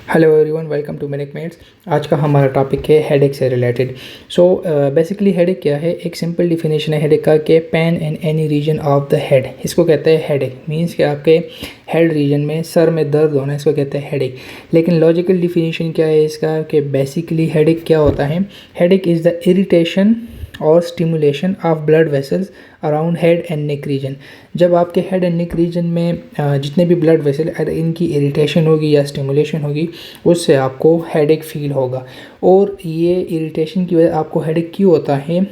Hello everyone, welcome to मेनिक मेट्स। आज का हमारा टॉपिक है हेडेक से रिलेटेड। बेसिकली हेडेक क्या है, एक सिंपल डिफिनेशन है हेडेक का कि pain in any region of the head, इसको कहते हैं हेडेक। मींस कि आपके हेड रीजन में, सर में दर्द होना, इसको कहते हैं हेडेक। लेकिन लॉजिकल डिफिनेशन क्या है इसका कि बेसिकली हेडेक क्या होता है। हेडेक इज़ द इरिटेशन और stimulation of blood vessels around head and neck reason. जब आपके हेड एंड नेक रीजन में जितने भी ब्लड वेसल इनकी इरिटेशन होगी या स्टिमुलेशन होगी, उससे आपको हेडेक फील होगा। और ये इरिटेशन की वजह आपको हेडेक क्यों होता है,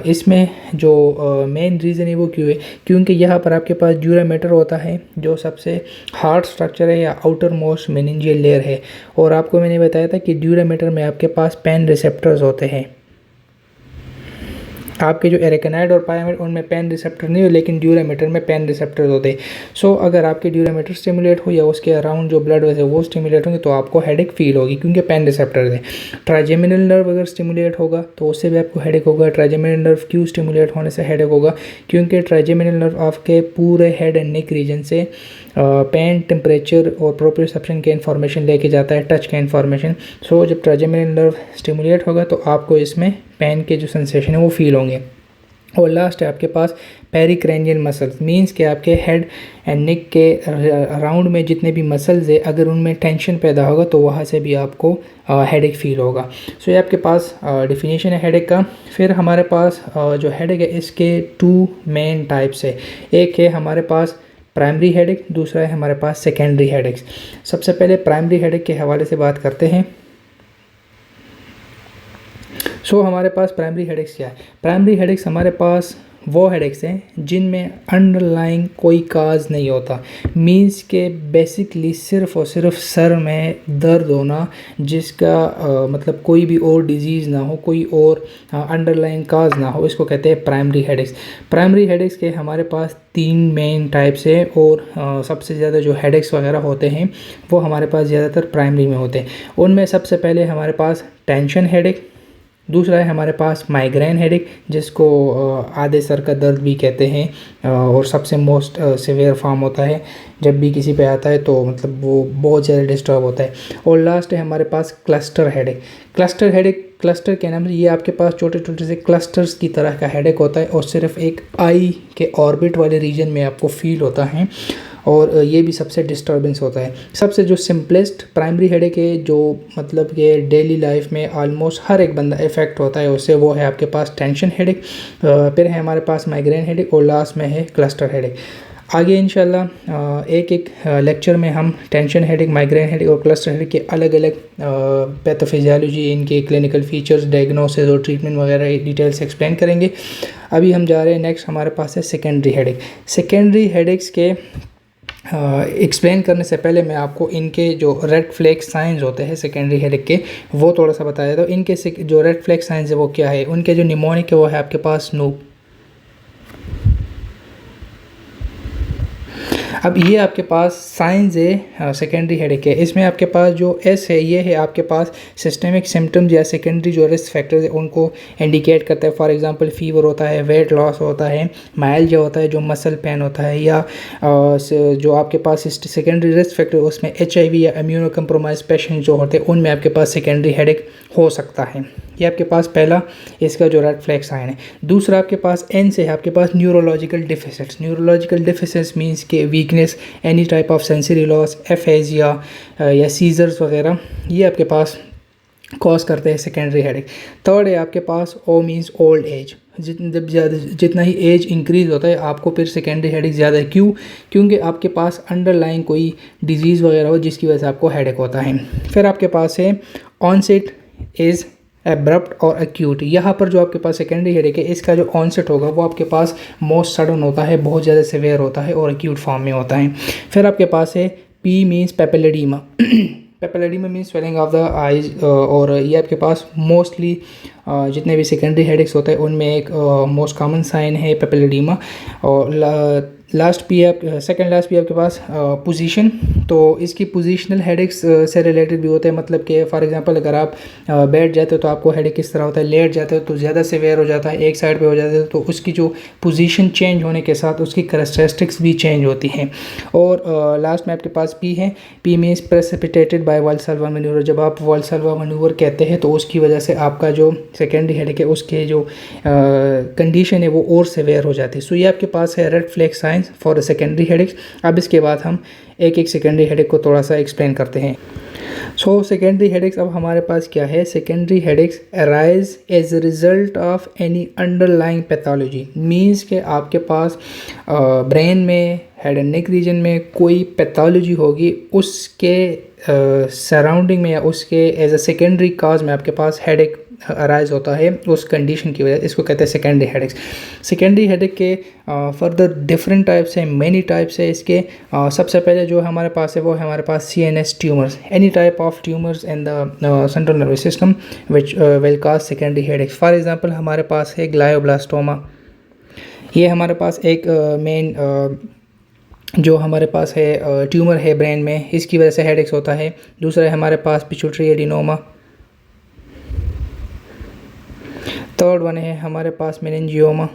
इसमें जो मेन रीज़न है वो क्यों है, क्योंकि यहाँ पर आपके पास ड्यूरामेटर होता है जो सबसे हार्ड स्ट्रक्चर है या आउटर मोस्ट मेनिंजियल लेयर है। और आपको मैंने बताया था कि ड्यूरामेटर में आपके पास पेन रिसेप्टर्स होते हैं। आपके जो एरेकेनाइड और पायामाइड उनमें पेन रिसेप्टर नहीं हो, लेकिन ड्यूरामीटर में पेन रिसेप्टर्स होते हैं। सो अगर आपके ड्यूरामीटर स्टिमुलेट हो या उसके अराउंड जो ब्लड वेसल वो स्टिमुलेट होंगे तो आपको हेडेक फील होगी, क्योंकि पेन रिसेप्टर्स है। ट्राइजेमिनल नर्व अगर स्टिमुलेट होगा तो उससे भी आपको हेडेक होगा। ट्राइजेमिनल नर्व क्यों स्टिमुलेट होने से हेडेक होगा, क्योंकि ट्राइजेमिनल नर्व आपके पूरे हेड एंड नेक रीजन से पेन, टेम्परेचर और प्रोप्रियोसेप्शन के इन्फॉर्मेशन लेके जाता है, टच के इन्फॉर्मेशन। सो जब ट्राइजेमिनल नर्व स्टिमुलेट होगा तो आपको इसमें पेन के जो सेंसेशन है वो फील होंगे। और लास्ट है आपके पास पेरिक्रैनियल मसल्स। मींस कि आपके हेड एंड नेक के अराउंड में जितने भी मसल्स है, अगर उनमें टेंशन पैदा होगा तो वहाँ से भी आपको हेडेक फील होगा। सो ये आपके पास डिफिनीशन है हेडेक का। फिर हमारे पास जो हेडेक है इसके टू मेन टाइप्स है। एक है हमारे पास प्राइमरी हेडेक, दूसरा है हमारे पास सेकेंडरी हेडेक्स। सबसे पहले प्राइमरी हेडेक के हवाले से बात करते हैं। हमारे पास प्राइमरी हेडेक्स क्या है। प्राइमरी हेडेक्स हमारे पास वो हेडेक्स हैं जिनमें अंडरलाइंग कोई काज नहीं होता। मींस के बेसिकली सिर्फ़ और सिर्फ सर में दर्द होना, जिसका मतलब कोई भी और डिजीज़ ना हो, कोई और अंडरलाइंग काज ना हो, इसको कहते हैं प्राइमरी हेडेक्स। प्राइमरी हेडेक्स के हमारे पास तीन मेन टाइप्स है और सबसे ज़्यादा जो हेडेक्स वगैरह होते हैं वो हमारे पास ज़्यादातर प्राइमरी में होते हैं। उनमें सबसे पहले हमारे पास टेंशन हेडेक, दूसरा है हमारे पास माइग्रेन हेडेक, जिसको आधे सर का दर्द भी कहते हैं और सबसे मोस्ट सिवियर फॉर्म होता है। जब भी किसी पे आता है तो मतलब वो बहुत ज़्यादा डिस्टर्ब होता है। और लास्ट है हमारे पास cluster headache. Cluster headache, cluster के नाम से ये आपके पास छोटे छोटे से क्लस्टर्स की तरह का हेडेक होता है और सिर्फ एक आई के ऑर्बिट वाले रीजन में आपको फील होता है, और ये भी सबसे डिस्टर्बेंस होता है। सबसे जो सिंपलेस्ट प्राइमरी हेडेक है, जो मतलब कि डेली लाइफ में ऑलमोस्ट हर एक बंदा इफेक्ट होता है उससे, वो है आपके पास टेंशन हेडेक। फिर है हमारे पास माइग्रेन हेडेक और लास्ट में है क्लस्टर हेडेक। आगे इंशाल्लाह एक एक लेक्चर में हम टेंशन हेडेक, माइग्रेन हेडेक और क्लस्टर हेडेक के अलग अलग पैथोफिजियोलॉजी, इनके क्लिनिकल फीचर्स, डायग्नोसिस और ट्रीटमेंट वगैरह डिटेल से एक्सप्लेन करेंगे। अभी हम जा रहे हैं नेक्स्ट, हमारे पास है सेकेंडरी हेडेक। सेकेंडरी हेडेक्स के एक्सप्लेन करने से पहले मैं आपको इनके जो रेड फ्लैग साइंस होते हैं सेकेंडरी हेडेक के, वो थोड़ा सा बताया। तो इनके जो रेड फ्लैग साइंस है वो क्या है। उनके जो निमोनिक है वो है आपके पास नूप। अब ये आपके पास साइंस है सेकेंडरी हेडेक है। इसमें आपके पास जो एस है ये है आपके पास सिस्टमिक सिम्टम्स या सेकेंडरी जो रिस्क फैक्टर्स है उनको इंडिकेट करता है। फॉर एग्जांपल फीवर होता है, वेट लॉस होता है, माइल्जिया होता है जो मसल पेन होता है, या जो आपके पास सेकेंडरी रिस्क फैक्टर उसमें HIV या इम्यूनो कंप्रोमाइज पेशेंट जो होते हैं उनमें आपके पास सेकेंडरी हेडेक हो सकता है। ये आपके पास पहला इसका जो रेड फ्लैग साइन है। दूसरा आपके पास एन से है आपके पास न्यूरोलॉजिकल डिफिसिट्स। न्यूरोलॉजिकल डिफिसिट्स मींस के weakness, any type of sensory loss, aphasia या सीजर्स वगैरह, ये आपके पास कॉज करते हैं सेकेंडरी हेडेक। थर्ड है आपके पास ओ मींस ओल्ड एज। जितना ही एज इंक्रीज़ होता है आपको फिर सेकेंडरी हेडेक ज़्यादा है। क्यों? क्योंकि आपके पास अंडरलाइंग कोई डिजीज़ वगैरह हो जिसकी वजह से आपको हेडेक होता है। फिर आपके पास है ऑनसेट इज़ एब्रप्ट और एक्यूट। यहाँ पर जो आपके पास सेकेंडरी हेडेक है इसका जो ऑनसेट होगा वो आपके पास मोस्ट सडन होता है, बहुत ज़्यादा सीवियर होता है और एक्यूट फॉर्म में होता है। फिर आपके पास है P means papilloedema. Papilloedema means swelling of the eyes, और ये आपके पास मोस्टली जितने भी सेकेंडरी हेडेक्स होते हैं उनमें एक मोस्ट कॉमन साइन है पेपिलोडेमा। और लास्ट पी आप सेकंड लास्ट पी आपके पास पोजीशन। तो इसकी पोजीशनल हेडेक्स से रिलेटेड भी होते हैं, मतलब कि फॉर एग्जांपल अगर आप बैठ जाते हो तो आपको हेडेक किस तरह होता है, लेट जाते हो तो ज़्यादा सीवियर हो जाता है, एक साइड पे हो जाता है तो उसकी जो पोजीशन चेंज होने के साथ उसकी कैरेक्टरिस्टिक्स भी चेंज होती हैं। और लास्ट में आपके पास पी है। P means precipitated by Valsalva manoeuvre. जब आप वाल्सल्वा मैन्यूवर कहते हैं तो उसकी वजह से आपका जो सेकेंडरी हेडेक है उसके जो कंडीशन है वो और सीवियर हो जाती है। सो ये आपके पास है red flag science for secondary headaches. अब इसके बाद हम एक एक सेकेंडरी हेडेक को थोड़ा सा एक्सप्लेन करते हैं। सो सेकेंडरी हेडेक्स अब हमारे पास क्या है। Secondary headaches arise as a result of any underlying pathology. Means के आपके पास ब्रेन में, हेड एंड नेक रीजन में कोई पैथोलॉजी होगी, उसके सराउंडिंग में या उसके एज अ सेकेंडरी काज में आपके पास हेडेक अराइज होता है उस कंडीशन की वजह। इसको कहते हैं सेकेंडरी हेडेक्स। सेकेंडरी हेडेक के फर्दर डिफरेंट टाइप्स हैं, मेनी टाइप्स है इसके। सबसे पहले जो हमारे पास है वो है हमारे पास CNS tumours. Any type of tumours in the central nervous system which will cause secondary headaches. For example हमारे पास है ग्लायोब्लास्टोमा। ये हमारे पास एक मेन जो हमारे पास है ट्यूमर है ब्रेन में, इसकी वजह से हेडेक्स होता है। दूसरा है हमारे पास पिट्यूटरी एडिनोमा। थर्ड वन है हमारे पास मेनिंजियोमा।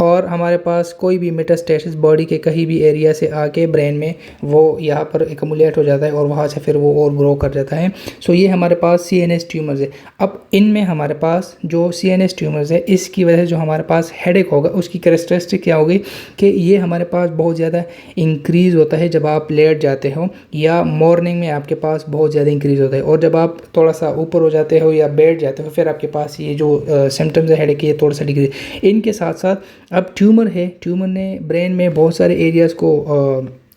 और हमारे पास कोई भी मेटास्टेसिस बॉडी के कहीं भी एरिया से आके ब्रेन में वो यहाँ पर एकमुलेट हो जाता है और वहाँ से फिर वो और ग्रो कर जाता है। सो ये हमारे पास CNS ट्यूमर्स है। अब इनमें हमारे पास जो CNS ट्यूमर्स है इसकी वजह से जो हमारे पास हेडेक होगा उसकी कैरेक्टरिस्टिक क्या होगी कि ये हमारे पास बहुत ज़्यादा इंक्रीज़ होता है जब आप लेट जाते हो, या मॉर्निंग में आपके पास बहुत ज़्यादा इंक्रीज़ होता है। और जब आप थोड़ा सा ऊपर हो जाते हो या बैठ जाते हो फिर आपके पास ये जो सिम्टम्स है हेडेक के ये थोड़ा सा डिक्रीज। इनके साथ साथ अब ट्यूमर है, ट्यूमर ने ब्रेन में बहुत सारे एरियाज़ को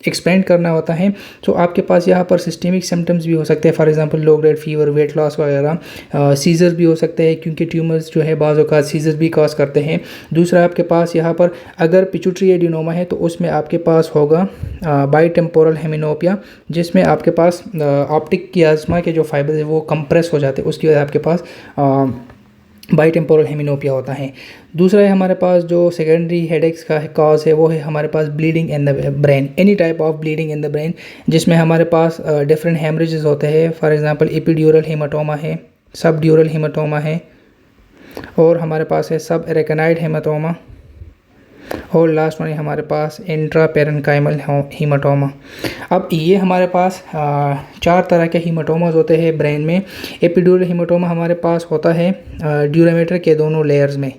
एक्सपेंड करना होता है। तो आपके पास यहाँ पर सिस्टेमिक सिम्टम्स भी हो सकते हैं, for example low grade fever, weight loss वगैरह। सीजर्स भी हो सकते हैं क्योंकि ट्यूमर्स जो है बाज़ औक़ात सीजर्स भी कॉज करते हैं। दूसरा आपके पास यहाँ पर अगर पिट्यूटरी एडिनोमा है तो उसमें आपके पास होगा बाईटेम्पोरल हेमिनोपिया, जिसमें आपके पास ऑप्टिक कियास्मा के जो फाइबर है वो कंप्रेस हो जाते हैं, उसकी वजह से आपके पास बाईटेम्पोरल हेमिनोपिया होता है। दूसरा है हमारे पास जो सेकेंडरी हेडेक्स का कॉज है वो है हमारे पास bleeding in the brain. Any type of bleeding in the brain जिसमें हमारे पास डिफरेंट हेमरेजेस होते हैं। फॉर एग्जांपल एपिड्यूरल हेमाटोमा है, सब ड्यूरल हेमाटोमा है, और हमारे पास है सब एरेकनाइड हेमाटोमा, और लास्ट वन है हमारे पास इंट्रा पेरेन्काइमल हीमाटोमा। अब ये हमारे पास 4 तरह के हीमाटोमास होते हैं ब्रेन में। एपिड्यूरल हीमाटोमा हमारे पास होता है ड्यूरामेटर के दोनों लेयर्स में,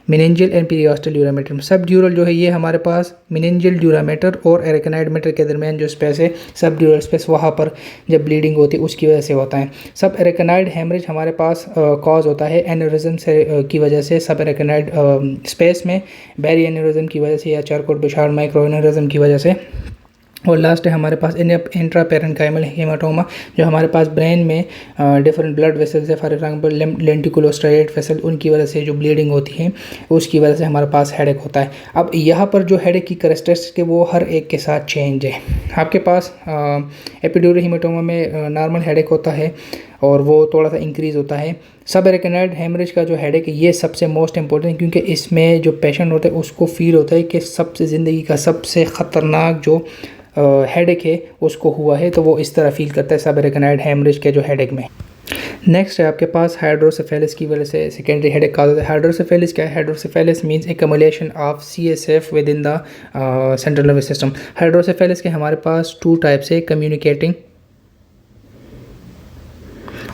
मेनिंजियल एंड पीरियोस्टल ड्यूरामेटर। सब ड्यूरल जो है ये हमारे पास मेनिंजियल ड्यूरामेटर और एरेकनाइड मेटर के दरमियान जो स्पेस है, सब ड्यूरल स्पेस, वहाँ पर जब ब्लीडिंग होती है उसकी वजह से होता है। सब एरेकनाइड हेमरेज हमारे पास कॉज होता है एन्यूरिज्म से की वजह से, सब एरेकनाइड स्पेस में बैरी एन्यूरिज्म की वजह से या चारकोट बिशार्ड माइक्रो एन्यूरिज्म की वजह से। और लास्ट है हमारे पास इंट्रा पेरेन्काइमल हेमाटोमा, जो हमारे पास ब्रेन में डिफरेंट ब्लड वेसल्स है, फॉर एग्जांपल लेंटिकुलोस्ट्राइड वेसल, उनकी वजह से जो ब्लीडिंग होती है उसकी वजह से हमारे पास हेडेक होता है। अब यहाँ पर जो हेडेक की कैरेक्टरिस्टिक्स है वो हर एक के साथ चेंज है। आपके पास एपिड्यूरल हेमाटोमा में नॉर्मल हेडेक होता है और वो थोड़ा सा इंक्रीज़ होता है। सब एरेकनाइड हेमरेज का जो हेडेक है ये सबसे मोस्ट इंपॉर्टेंट है, क्योंकि इसमें जो पेशेंट होता है उसको फील होता है कि सबसे ज़िंदगी का सबसे ख़तरनाक जो हेडेक है उसको हुआ है, तो वो इस तरह फील करता है सब एरेकनाइड हेमरेज के जो हेडेक में। नेक्स्ट है आपके पास हाइड्रोसेफेलस की वजह से सेकेंडरी हेडेक का होता है। हाइड्रोसेफेलस क्या है? Hydrocephalus means accumulation of CSF with in the central nervous system. Hydrocephalus के हमारे पास 2 टाइप्स है, कम्युनिकेटिंग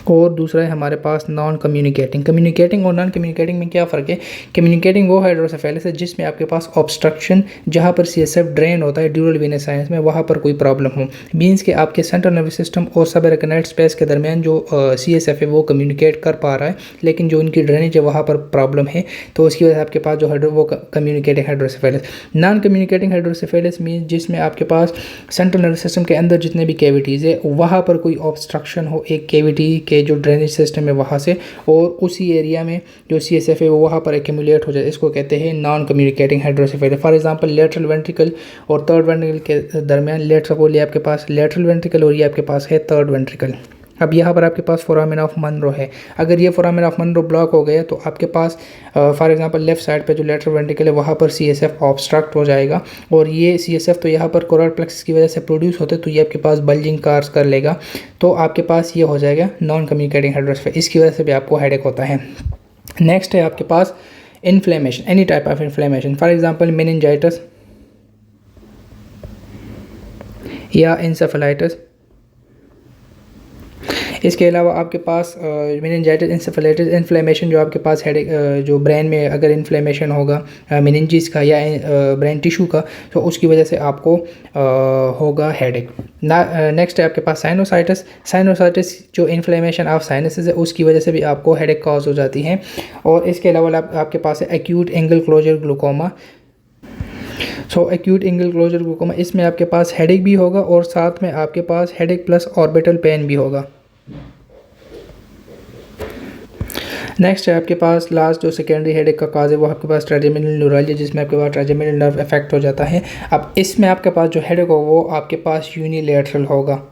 और दूसरा है हमारे पास नॉन कम्युनिकेटिंग। कम्युनिकेटिंग और नॉन कम्युनिकेटिंग में क्या फ़र्क है? कम्युनिकेटिंग वो हाइड्रोसेफेलस है जिसमें आपके पास ऑब्स्ट्रक्शन, जहाँ पर CSF ड्रेन होता है ड्यूरल वेनस साइनस में, वहाँ पर कोई प्रॉब्लम हो। मीन्स कि आपके सेंट्रल नर्वस सिस्टम और सब एरेकनाइड स्पेस के दरमियान जो CSF है वो कम्युनिकेट कर पा रहा है, लेकिन जो उनकी ड्रेनेज है वहाँ पर प्रॉब्लम है, तो उसकी वजह से आपके पास जो वो communicating hydrocephalus. Non communicating hydrocephalus means जिसमें आपके पास सेंट्रल नर्वस सिस्टम के अंदर जितने भी कैविटीज़ है वहाँ पर कोई ऑब्स्ट्रक्शन हो एक कैविटी के जो ड्रेनेज सिस्टम है वहाँ से, और उसी एरिया में जो CSF है वो वहाँ पर एक्यूमुलेट हो जाए, इसको कहते हैं non communicating hydrocephalus. For example lateral ventricle और थर्ड वेंट्रिकल के दरमियान, लेट सपोज आपके पास लेटरल वेंट्रिकल और ये आपके पास है थर्ड वेंट्रिकल, अब यहाँ पर आपके पास फोरामेन ऑफ मनरो है। अगर ये फोरामेन ऑफ मनरो ब्लॉक हो गया तो आपके पास फॉर एग्जांपल लेफ्ट साइड पे जो लेटरल वेंट्रिकल है वहाँ पर CSF ऑब्स्ट्रक्ट हो जाएगा, और ये CSF तो यहाँ पर कोरल प्लेक्सस की वजह से प्रोड्यूस होते तो ये आपके पास बल्जिंग कार्स कर लेगा, तो आपके पास ये हो जाएगा नॉन कम्युनिकेटिंग हाइड्रोस्फेयर। इसकी वजह से भी आपको हेडेक होता है। नेक्स्ट है आपके पास inflammation, any type of inflammation, for example meningitis या इंसेफेलाइटिस। इसके अलावा आपके पास मेनिंजाइटिस, इंसेफेलाइटिस, इन्फ्लेमेशन जो आपके पास हेडेक जो ब्रेन में अगर इन्फ्लेमेशन होगा मेनिंजिस का या ब्रेन टिश्यू का, तो उसकी वजह से आपको होगा हेडेक। नेक्स्ट है आपके पास साइनोसाइटिस। साइनोसाइटिस जो इन्फ्लेमेशन ऑफ साइनसेस है उसकी वजह से भी आपको हेडेक कॉज हो जाती है। और इसके अलावा आपके पास है एक्यूट एंगल क्लोजर ग्लूकोमा। सो एक्यूट एंगल क्लोजर ग्लूकोमा, इसमें आपके पास हेडेक भी होगा और साथ में आपके पास हेडेक प्लस ऑर्बिटल पेन भी होगा। नेक्स्ट है आपके पास लास्ट जो सेकेंडरी हेडेक का काज है वो आपके पास ट्राइजेमिनल न्यूरालजिया, जिसमें आपके पास ट्राइजेमिनल नर्व इफेक्ट हो जाता है। अब इसमें आपके पास जो हेडेक होगा वो आपके पास यूनिलेटरल होगा,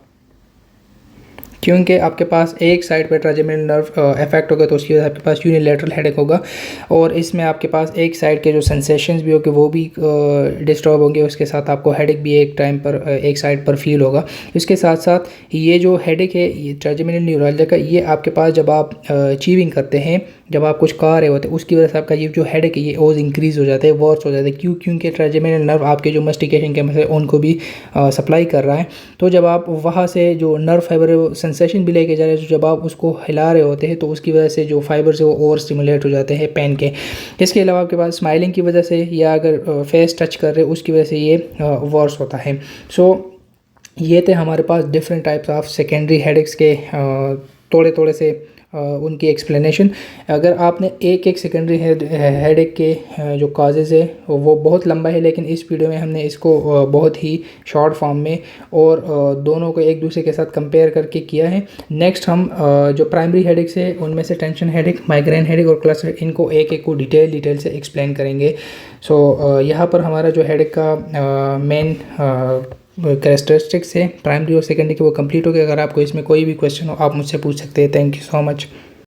क्योंकि आपके पास एक साइड पे ट्राइजेमिनल नर्व इफेक्ट होगा तो उसकी वजह से आपके पास यूनिलेटरल हेडेक होगा, और इसमें आपके पास एक साइड के जो सेंसेशंस भी होंगे वो भी डिस्टर्ब होंगे, उसके साथ आपको हेडेक भी एक टाइम पर एक साइड पर फील होगा। इसके साथ साथ ये जो हेडेक है ये ट्राइजेमिनल न्यूरालजिया का, ये आपके पास जब आप अचीविंग करते हैं, जब आप कुछ कर रहे होते हैं, उसकी वजह से आपका ये जो हेडेक है ये और इंक्रीज़ हो जाता है, वर्स हो जाता है। क्योंकि ट्राइजेमिनल नर्व आपके जो मस्टिकेशन के है उनको भी सप्लाई कर रहा है, तो जब आप वहाँ से जो नर्व फाइबर है वो सेंसेशन भी लेके जा रहे हैं, तो जब आप उसको हिला रहे होते हैं तो उसकी वजह से जो फाइबर्स है वो ओवर स्टिमुलेट हो जाते हैं पेन के। इसके अलावा आपके पास स्माइलिंग की वजह से या अगर फेस टच कर रहे हैं उसकी वजह से ये वर्स होता है। सो ये थे हमारे पास different types of secondary headaches के थोड़े थोड़े से उनकी एक्सप्लेनेशन। अगर आपने एक सेकेंडरी हेडेक के जो काजेज़ है वो बहुत लंबा है, लेकिन इस वीडियो में हमने इसको बहुत ही शॉर्ट फॉर्म में और दोनों को एक दूसरे के साथ कंपेयर करके किया है। नेक्स्ट हम जो प्राइमरी हेडेक्स है उनमें से टेंशन हेडेक, माइग्रेन हेडेक और क्लस्टर, इनको एक को डिटेल से एक्सप्लेन करेंगे। सो यहाँ पर हमारा जो हेडेक का मेन कैरेक्टरिस्टिक्स है प्राइमरी और सेकेंडरी के वो कंप्लीट हो गए। अगर आपको इसमें कोई भी क्वेश्चन हो आप मुझसे पूछ सकते हैं। Thank you so much.